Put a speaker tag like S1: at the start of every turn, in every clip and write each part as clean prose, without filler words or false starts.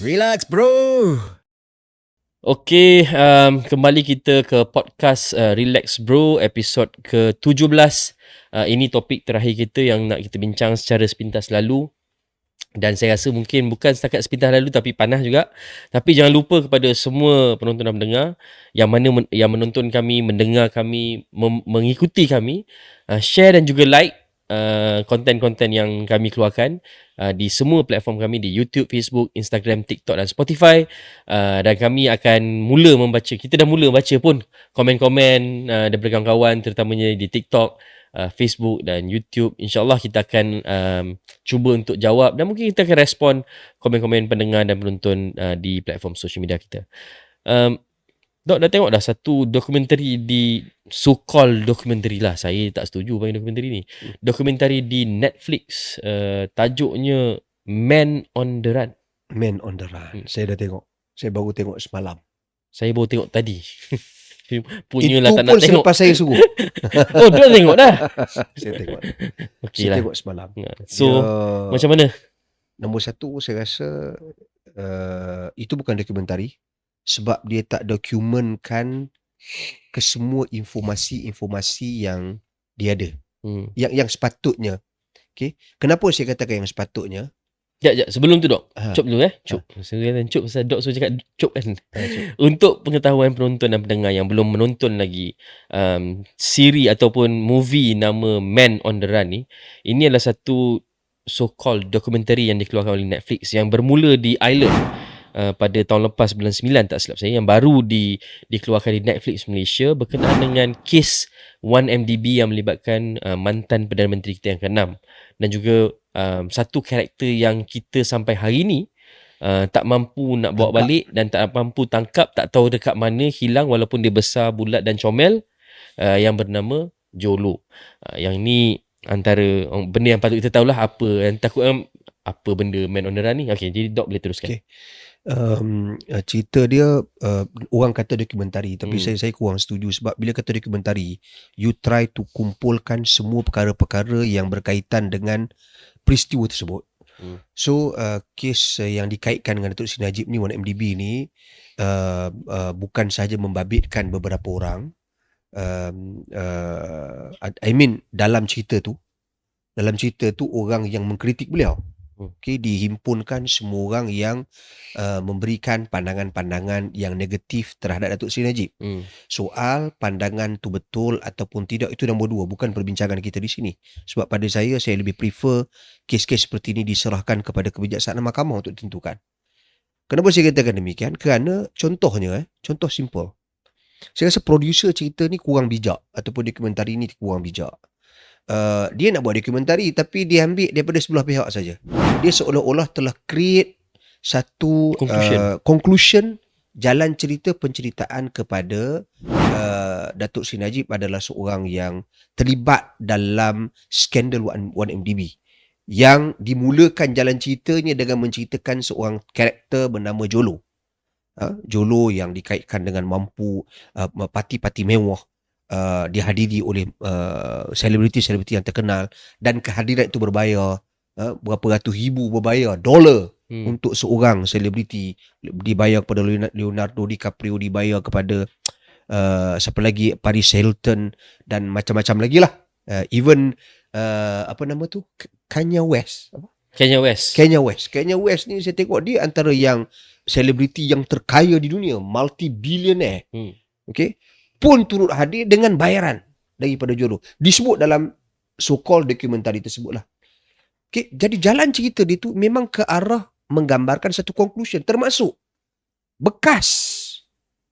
S1: Relax bro.
S2: Okey, kembali kita ke podcast Relax Bro episod ke-17. Ini topik terakhir kita yang nak kita bincang secara sepintas lalu. Dan saya rasa mungkin bukan setakat sepintas lalu tapi panas juga. Tapi jangan lupa kepada semua penonton dan pendengar yang mana yang menonton kami, mendengar kami, mengikuti kami, share dan juga like konten-konten yang kami keluarkan di semua platform kami di YouTube, Facebook, Instagram, TikTok dan Spotify. Dan kami akan mula membaca, kita dah mula baca pun komen-komen daripada kawan-kawan terutamanya di TikTok, Facebook dan YouTube. InsyaAllah kita akan cuba untuk jawab dan mungkin kita akan respon komen-komen pendengar dan penonton di platform social media kita. Dok dah tengok dah satu dokumentari di so-called dokumentari lah. Saya tak setuju panggil dokumentari ni. Dokumentari di Netflix. Tajuknya Man on the Run.
S1: Man on the Run. Saya dah tengok. Saya baru tengok semalam.
S2: Saya baru tengok tadi. Punya
S1: Itu
S2: lah tak
S1: pun
S2: nak tengok.
S1: selepas saya suruh.
S2: Oh, dah tengok dah.
S1: Saya tengok.
S2: Okey
S1: Saya
S2: lah.
S1: tengok semalam.
S2: So,
S1: Dia,
S2: macam mana?
S1: nombor satu, saya rasa itu bukan dokumentari. Sebab dia tak dokumenkan ke semua informasi-informasi yang dia ada. Yang sepatutnya. Okay. Kenapa saya katakan yang sepatutnya?
S2: Sekejap. Sebelum tu dok.
S1: Ha.
S2: Cop dulu Cop. Saya kata cop pasal dok suruh cakap cop kan.
S1: Cop.
S2: Untuk pengetahuan penonton dan pendengar yang belum menonton lagi siri ataupun movie nama Man on the Run ni, ini adalah satu so-called dokumentari yang dikeluarkan oleh Netflix yang bermula di Ireland pada tahun lepas bulan 9 tak silap saya, yang baru dikeluarkan di Netflix Malaysia berkenaan dengan kes 1MDB yang melibatkan mantan Perdana Menteri kita yang ke-6 dan juga satu karakter yang kita sampai hari ni tak mampu nak bawa balik dan tak mampu tangkap, tak tahu dekat mana, hilang walaupun dia besar, bulat dan comel, yang bernama Jolo. Yang ni antara benda yang patut kita tahulah apa yang takut apa benda Man on the Run ni. Okey, jadi Dok boleh teruskan.
S1: Okay. Cerita dia orang kata dokumentari, tapi saya kurang setuju. Sebab bila kata dokumentari, you try to kumpulkan semua perkara-perkara yang berkaitan dengan peristiwa tersebut. So kes yang dikaitkan dengan Datuk Seri Najib ni, 1MDB ni, bukan sahaja membabitkan beberapa orang. I mean dalam cerita tu orang yang mengkritik beliau. Okay, dihimpunkan semua orang yang memberikan pandangan-pandangan yang negatif terhadap Datuk Seri Najib. Soal pandangan tu betul ataupun tidak, itu nombor dua, bukan perbincangan kita di sini. Sebab pada saya lebih prefer kes-kes seperti ini diserahkan kepada kebijaksanaan mahkamah untuk ditentukan. Kenapa saya katakan demikian? Kerana contohnya, contoh simple. Saya rasa producer cerita ni kurang bijak, ataupun dokumentari ni kurang bijak. Dia nak buat dokumentari tapi dia ambil daripada sebelah pihak saja. Dia seolah-olah telah create satu conclusion jalan cerita penceritaan kepada Datuk Seri Najib adalah seorang yang terlibat dalam skandal 1MDB, yang dimulakan jalan ceritanya dengan menceritakan seorang karakter bernama Jolo. Jolo yang dikaitkan dengan mampu parti-parti mewah, dihadiri oleh selebriti-selebriti yang terkenal, dan kehadiran itu berbayar, berapa ratus ribu berbayar dolar untuk seorang selebriti. Dibayar kepada Leonardo DiCaprio, dibayar kepada siapa lagi, Paris Hilton dan macam-macam lagi lah. Even apa nama tu, Kanye West.
S2: Kanye West
S1: ni saya tengok dia antara yang selebriti yang terkaya di dunia, multi-billionaire. Okay, pun turut hadir dengan bayaran daripada Jolo. Disebut dalam so-called dokumentari tersebut lah. Okay, jadi jalan cerita dia tu memang ke arah menggambarkan satu conclusion, termasuk bekas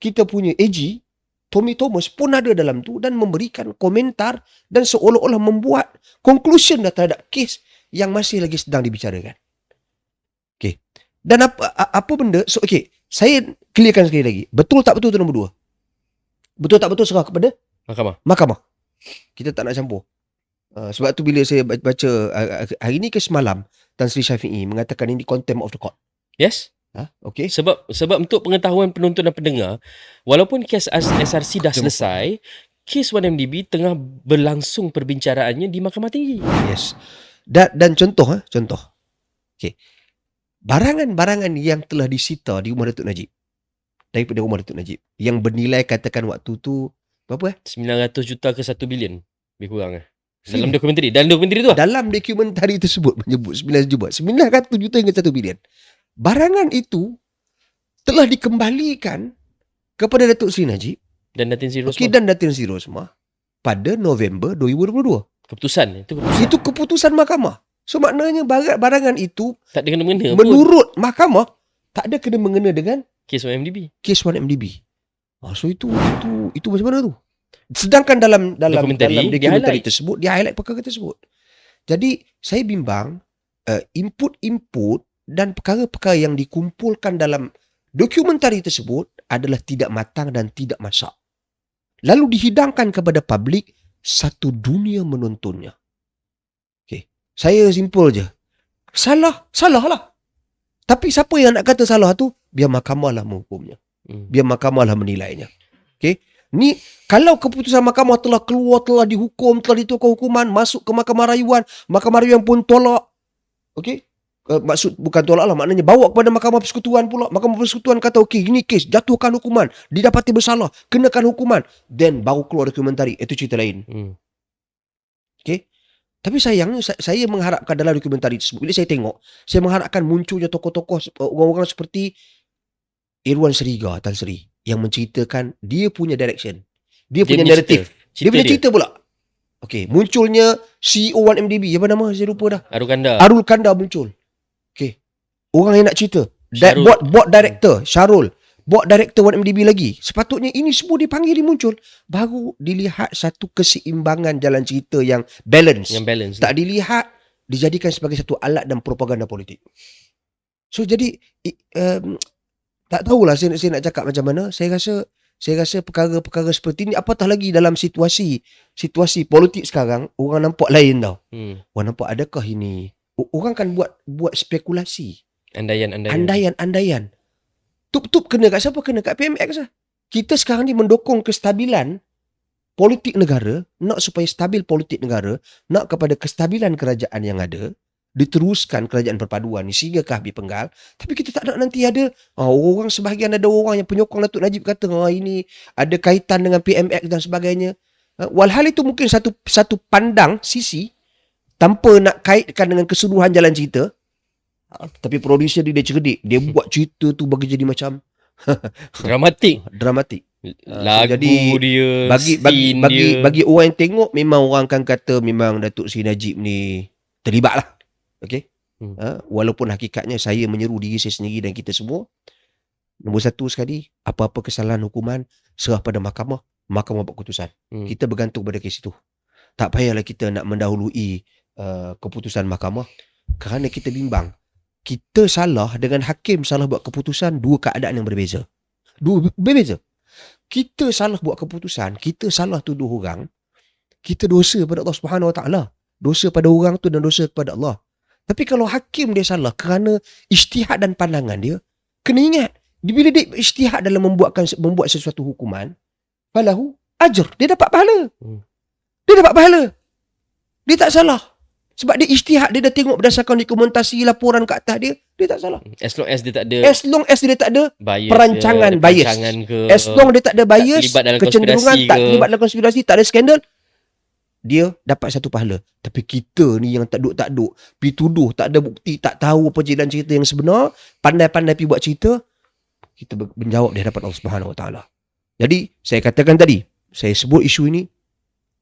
S1: kita punya AG Tommy Thomas pun ada dalam tu dan memberikan komentar dan seolah-olah membuat conclusion terhadap kes yang masih lagi sedang dibicarakan. Okay, dan apa benda, so okay, saya clearkan sekali lagi, betul tak betul tu nombor dua. Betul tak betul serah kepada mahkamah. Kita tak nak campur. Sebab tu bila saya baca hari ni ke semalam, Tan Sri Syafiee mengatakan ini contempt of the court.
S2: Yes.
S1: Okay.
S2: Sebab untuk pengetahuan penonton dan pendengar, walaupun kes SRC dah selesai, kes 1MDB tengah berlangsung perbicaraannya di Mahkamah Tinggi.
S1: Yes. Dan contoh. Okay. barangan-barangan yang telah disita di rumah Datuk Najib, daripada rumah Datuk Najib, yang bernilai katakan waktu tu berapa
S2: 900 juta ke 1 bilion. Lebih kurang dalam
S1: Sini.
S2: dokumentari. Dalam dokumentari tu lah.
S1: Dalam dokumentari tersebut menyebut 900 juta hingga 1 bilion. Barangan itu telah dikembalikan kepada Datuk Seri Najib
S2: Dan Datin Seri Rosmah.
S1: dan Datin Seri Rosmah pada November 2022.
S2: Keputusan. Itu keputusan.
S1: Itu keputusan mahkamah. So maknanya barangan itu
S2: Tak ada kena-mengena pun.
S1: menurut mahkamah tak ada kena mengena dengan
S2: Kes OMDB.
S1: kes 1MDB. So itu macam mana tu? Sedangkan dalam
S2: Dokumentari, dia
S1: dokumentari
S2: highlight.
S1: tersebut dia highlight perkara tersebut. Jadi saya bimbang input-input dan perkara-perkara yang dikumpulkan dalam dokumentari tersebut adalah tidak matang dan tidak masak. Lalu dihidangkan kepada publik, satu dunia menontonnya. Okay. Saya simple je. Salah lah. Tapi siapa yang nak kata salah tu, biar mahkamah lah menghukumnya. Biar mahkamah lah menilainya. Okay. Ni kalau keputusan mahkamah telah keluar, telah dihukum, telah ditukar hukuman, masuk ke mahkamah rayuan pun tolak. Okey. Maksud bukan tolak lah, maknanya bawa kepada mahkamah persekutuan pula. Mahkamah persekutuan kata okey, ini kes, jatuhkan hukuman, didapati bersalah, kenakan hukuman, then baru keluar dokumentari. Itu cerita lain. Okey. Tapi sayangnya saya mengharapkan dalam dokumentari tersebut, bila saya tengok, saya mengharapkan munculnya tokoh-tokoh orang-orang seperti Irwan Seriga Tan Sri yang menceritakan dia punya direction. Dia punya naratif. Dia punya cerita pula. Okey, munculnya CEO 1MDB, apa nama? Saya lupa dah. Arul Kanda muncul. Okey. Orang yang nak cerita. Board director Syarul. Board director 1MDB lagi. Sepatutnya ini semua dipanggil, dia muncul. Baru dilihat satu keseimbangan jalan cerita yang balance. Tak dilihat dijadikan sebagai satu alat dan propaganda politik. So jadi tak tahulah saya nak cakap macam mana. Saya rasa perkara-perkara seperti ni, apatah lagi dalam situasi politik sekarang, orang nampak lain tau. Orang nampak adakah ini, orang kan buat spekulasi, andaian. Tup kena kat siapa? Kena kat PMX lah. Kita sekarang ni mendukung kestabilan politik negara, nak supaya stabil politik negara, nak kepada kestabilan kerajaan yang ada, diteruskan kerajaan perpaduan ni sehingga ke habis penggal. Tapi kita tak nak nanti ada orang, sebahagian ada orang yang penyokong Datuk Najib kata ini ada kaitan dengan PMX dan sebagainya. Walhal itu mungkin satu pandang sisi tanpa nak kaitkan dengan keseluruhan jalan cerita. Tapi producer dia cerdik, dia buat cerita tu bagi jadi macam
S2: dramatik.
S1: Lagu jadi, dia, bagi orang yang tengok, memang orang akan kata memang Datuk Seri Najib ni terlibat lah. Okay? Walaupun hakikatnya saya menyeru diri saya sendiri dan kita semua, nombor satu sekali, apa-apa kesalahan hukuman serah pada mahkamah buat keputusan. Kita bergantung pada kes itu. Tak payahlah kita nak mendahului keputusan mahkamah, kerana kita bimbang kita salah dengan hakim salah buat keputusan, dua keadaan yang berbeza. Kita salah buat keputusan, kita salah tuduh orang, kita dosa pada Allah Subhanahu Wa Taala, dosa pada orang tu dan dosa kepada Allah. Tapi kalau hakim dia salah kerana ijtihad dan pandangan dia, kena ingat, bila dia ijtihad dalam membuat sesuatu hukuman, falahu ajr, dia dapat pahala. Dia tak salah. Sebab dia ijtihad, dia dah tengok berdasarkan dokumentasi, laporan kat atas dia tak salah.
S2: As long as dia tak ada
S1: bias, perancangan bias. As long dia tak ada bias, kecenderungan, tak terlibat dalam konspirasi, tak ada skandal, dia dapat satu pahala. Tapi kita ni yang tak duk pergi tuduh, tak ada bukti, tak tahu apa jalan cerita yang sebenar, pandai-pandai pergi buat cerita, kita menjawab di hadapan Allah Subhanahu Wa Taala. Jadi saya katakan tadi, saya sebut isu ini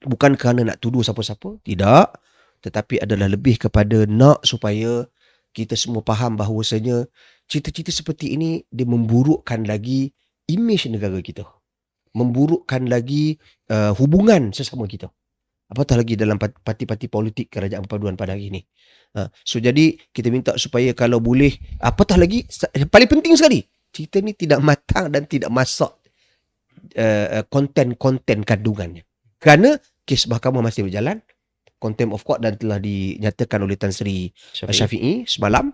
S1: bukan kerana nak tuduh siapa-siapa, tidak, tetapi adalah lebih kepada nak supaya kita semua faham bahawasanya cerita-cerita seperti ini dia memburukkan lagi imej negara kita, memburukkan lagi hubungan sesama kita, apatah lagi dalam parti-parti politik kerajaan perpaduan pada hari ini. So jadi kita minta supaya kalau boleh, apatah lagi, paling penting sekali, cerita ni tidak matang dan tidak masak konten-konten kandungannya, kerana kes mahkamah masih berjalan, contempt of court dan telah dinyatakan oleh Tan Sri Syafiee semalam.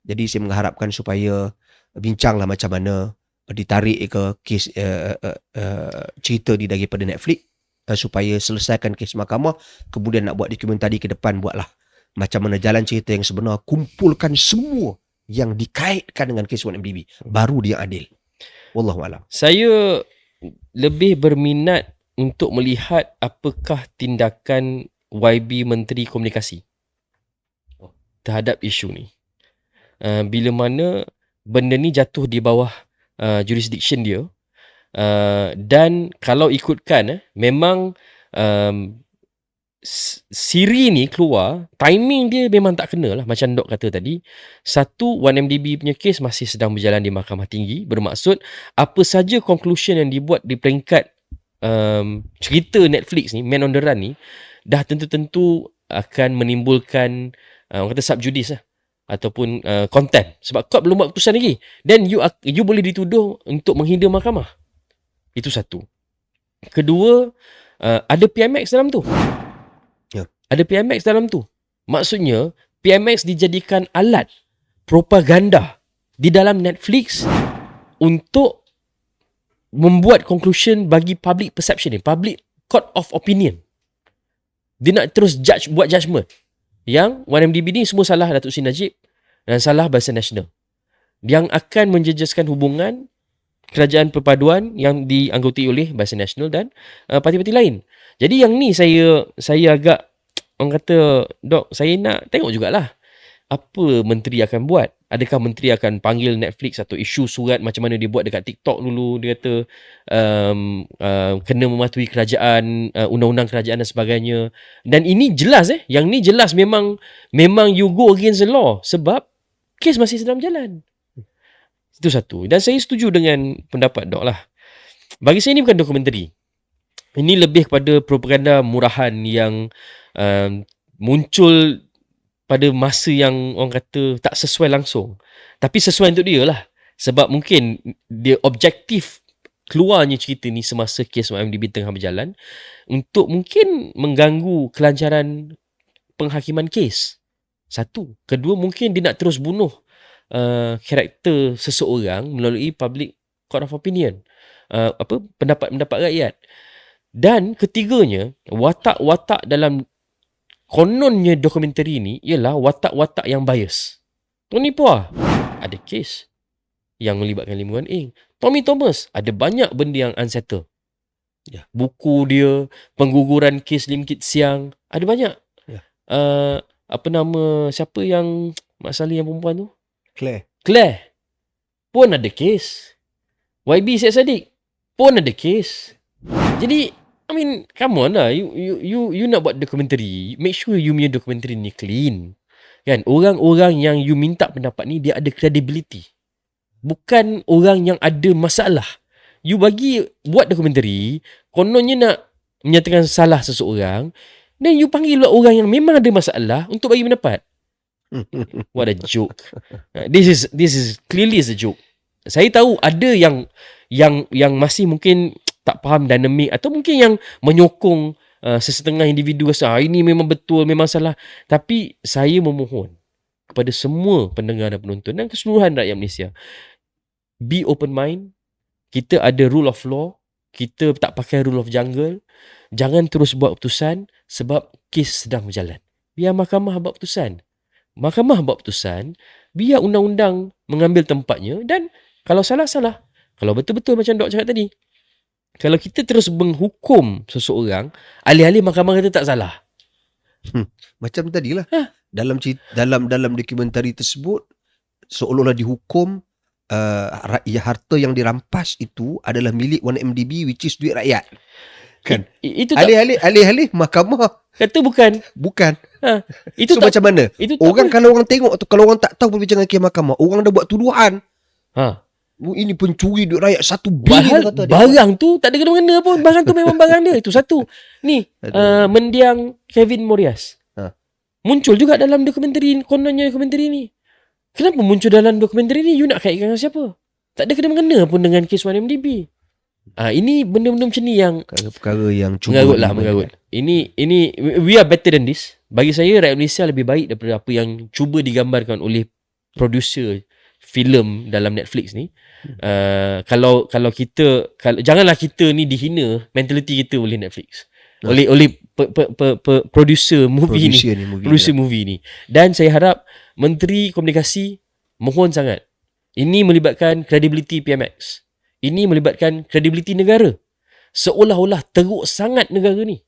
S1: Jadi saya mengharapkan supaya bincanglah macam mana ditarik ke kes cerita ni daripada Netflix, supaya selesaikan kes mahkamah, kemudian nak buat dokumentari ke depan, buatlah macam mana jalan cerita yang sebenar, kumpulkan semua yang dikaitkan dengan kes 1MDB, baru dia adil. Wallahualam.
S2: Saya lebih berminat untuk melihat apakah tindakan YB Menteri Komunikasi terhadap isu ni. Bila mana benda ni jatuh di bawah jurisdiction dia, dan kalau ikutkan memang Siri ni keluar, timing dia memang tak kena lah. Macam Dok kata tadi, satu, 1MDB punya kes masih sedang berjalan di Mahkamah Tinggi. Bermaksud apa saja conclusion yang dibuat di peringkat cerita Netflix ni, Man on the Run ni, dah tentu-tentu akan menimbulkan orang kata sub judice lah, ataupun contempt, sebab court belum buat keputusan lagi. Then you boleh dituduh untuk menghina mahkamah. Itu satu. Kedua, ada PMX dalam tu. Ada PMX dalam tu. Maksudnya PMX dijadikan alat propaganda di dalam Netflix untuk membuat conclusion bagi public perception ni, public court of opinion. Dia nak terus buat judgement yang 1MDB ni semua salah Datuk Seri Najib dan salah Barisan Nasional, yang akan menjejaskan hubungan kerajaan perpaduan yang dianggoti oleh Barisan Nasional dan parti-parti lain. Jadi yang ni saya agak, orang kata, Dok, saya nak tengok jugalah apa menteri akan buat. Adakah menteri akan panggil Netflix atau isu surat macam mana dia buat dekat TikTok dulu. Dia kata kena mematuhi kerajaan, undang-undang kerajaan dan sebagainya. Dan ini jelas yang ni jelas memang you go against the law sebab kes masih sedang berjalan. Itu satu. Dan saya setuju dengan pendapat Dok lah. Bagi saya ini bukan dokumentari. Ini lebih kepada propaganda murahan yang muncul pada masa yang orang kata tak sesuai langsung. Tapi sesuai untuk dia lah. Sebab mungkin dia objektif keluarnya cerita ni semasa kes 1MDB tengah berjalan untuk mungkin mengganggu kelancaran penghakiman kes. Satu. Kedua, mungkin dia nak terus bunuh karakter seseorang melalui public court of opinion. Pendapat-pendapat rakyat. Dan ketiganya, watak-watak dalam kononnya dokumentari ni ialah watak-watak yang bias. Tony Phua ada kes yang melibatkan Lim Guan Eng. Tommy Thomas ada banyak benda yang unsettled. Buku dia, pengguguran kes Lim Kit Siang, ada banyak. Apa nama, siapa yang Mak Saleh yang perempuan tu? Claire pun ada kes. YB Syed Saddiq pun ada kes. Jadi I mean, come on lah. You nak buat dokumentari, make sure you punya dokumentari ni clean. Kan? Orang-orang yang you minta pendapat ni, dia ada credibility. Bukan orang yang ada masalah. You buat dokumentari, kononnya nak menyatakan salah seseorang, then you panggil orang yang memang ada masalah untuk bagi pendapat. What a joke. This is clearly is a joke. Saya tahu ada yang masih mungkin tak faham dinamik atau mungkin yang menyokong sesetengah individu rasa ini memang betul, memang salah. Tapi saya memohon kepada semua pendengar dan penonton dan keseluruhan rakyat Malaysia, be open mind. Kita ada rule of law. Kita tak pakai rule of jungle. Jangan terus buat keputusan sebab kes sedang berjalan. Biar mahkamah buat keputusan. Mahkamah buat keputusan, biar undang-undang mengambil tempatnya, dan kalau salah, salah. Kalau betul-betul macam Dok cakap tadi, kalau kita terus menghukum seseorang, alih-alih mahkamah kata tak salah.
S1: Macam tadilah. Dalam dokumentari tersebut, seolah-olah dihukum harta yang dirampas itu adalah milik 1MDB, which is duit rakyat. Kan?
S2: Itu
S1: alih-alih mahkamah
S2: kata bukan. Itu
S1: so tak, macam mana? Orang kalau orang tengok tu, kalau orang tak tahu perbincangan kes mahkamah, orang dah buat tuduhan. Ini pencuri duit rakyat 1 bilion.
S2: Barang tu tak ada kena-mengena pun. Barang tu memang barang dia. Itu satu. Ni mendiang Kevin Morias muncul juga dalam dokumentari, kononnya dokumentari ni. Kenapa muncul dalam dokumentari ni? You nak kaitkan dengan siapa? Tak ada kena-mengena pun dengan kes 1MDB. Ini benda-benda macam ni yang
S1: perkara yang mengarut.
S2: Ini we are better than this. Bagi saya rakyat Malaysia lebih baik daripada apa yang cuba digambarkan oleh producer filem dalam Netflix ni. Kalau kita, janganlah kita ni dihina mentality kita oleh Netflix. Oleh producer movie ni. Dan saya harap Menteri Komunikasi Mohon sangat. Ini melibatkan kredibiliti PMX. Ini melibatkan kredibiliti negara. Seolah-olah teruk sangat negara ni.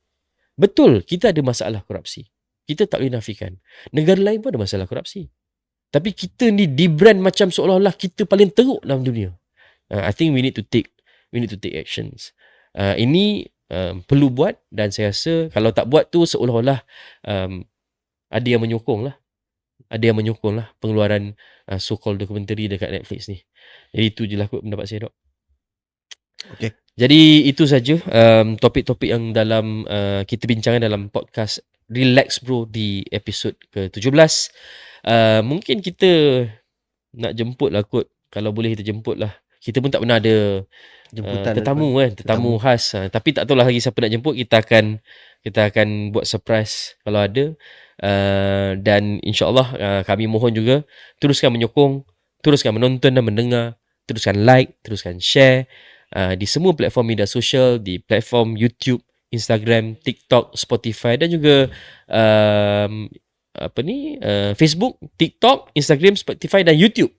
S2: Betul, kita ada masalah korupsi. Kita tak boleh nafikan. Negara lain pun ada masalah korupsi. Tapi kita ni di-brand macam seolah-olah kita paling teruk dalam dunia. I think we need to take actions. Ini perlu buat, dan saya rasa kalau tak buat tu seolah-olah ada yang menyokong lah. Pengeluaran so-called dokumentari dekat Netflix ni. Jadi itu je lah kot pendapat saya, Dok.
S1: Okay.
S2: Jadi itu saja topik-topik yang dalam kita bincangkan dalam podcast Relax Bro di episod ke-17. Mungkin kita nak jemput lah kot. Kalau boleh kita jemput lah. Kita pun tak pernah ada tetamu khas. Tapi tak tahulah lagi siapa nak jemput. Kita akan buat surprise kalau ada. Dan insyaAllah kami mohon juga teruskan menyokong, teruskan menonton dan mendengar, teruskan like, teruskan share di semua platform media sosial, di platform YouTube, Instagram, TikTok, Spotify dan juga Facebook, TikTok, Instagram, Spotify dan YouTube,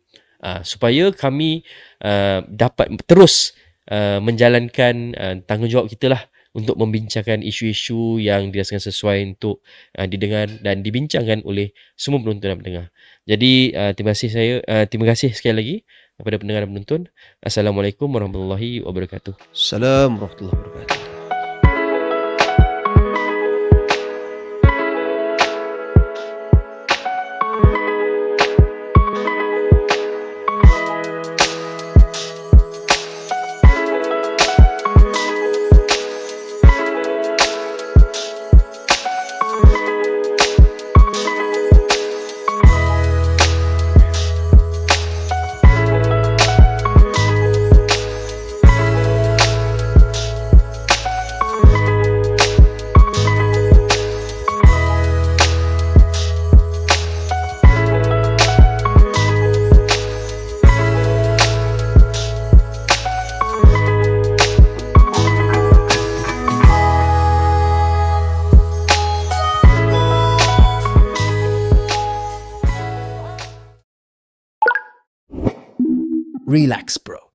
S2: supaya kami dapat terus menjalankan tanggungjawab kita lah untuk membincangkan isu-isu yang dirasakan sesuai untuk didengar dan dibincangkan oleh semua penonton dan pendengar. Jadi terima kasih sekali lagi kepada pendengar dan penonton. Assalamualaikum warahmatullahi wabarakatuh.
S1: Assalamualaikum warahmatullahi wabarakatuh.
S3: Relax, bro.